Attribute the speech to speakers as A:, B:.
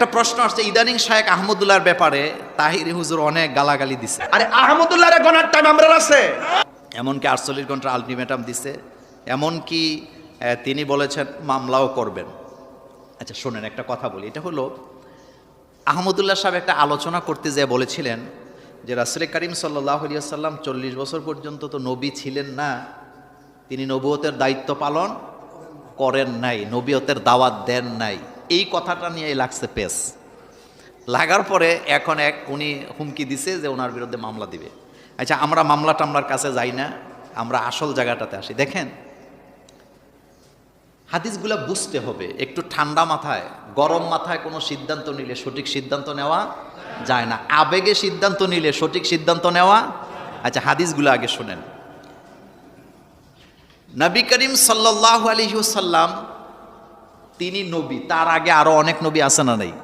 A: একটা প্রশ্ন আসছে, ইদানিং শায়েখ আহমদুল্লাহর ব্যাপারে তাহিরি হুজুর অনেক গালাগালি দিছে,
B: আরে আহমদুল্লাহর গনার টাইম আমরা আছে।
A: এমনকি 48 ঘন্টার আলটিমেটাম দিছে, এমনকি তিনি বলেছেন মামলাও করবেন। আচ্ছা শোনেন, একটা কথা বলি, এটা হলো আহমদুল্লাহ সাহেব একটা আলোচনা করতে যেয়ে বলেছিলেন যে রাসূল করিম সাল্লাল্লাহু আলাইহি ওয়াসাল্লাম 40 বছর পর্যন্ত তো নবী ছিলেন না, তিনি নবুয়তের দায়িত্ব পালন করেন নাই, নবুয়তের দাওয়াত দেন নাই। এই কথাটা নিয়ে লাগছে পেস, লাগার পরে এখন উনি হুমকি দিছে যে ওনার বিরুদ্ধে মামলা দিবে। আচ্ছা আমরা মামলা টামলার কাছে যাই না, আমরা আসল জায়গাটাতে আসি। দেখেন হাদিসগুলো বুঝতে হবে একটু ঠান্ডা মাথায়, গরম মাথায় কোনো সিদ্ধান্ত নিলে সঠিক সিদ্ধান্ত নেওয়া যায় না, আবেগে সিদ্ধান্ত নিলে সঠিক সিদ্ধান্ত নেওয়া। আচ্ছা হাদিসগুলো আগে শুনেন। নবী করিম সাল্লাল্লাহু আলাইহি ওয়াসাল্লাম তিনি নবী, তার আগে আরো অনেক নবী আছে না নাই?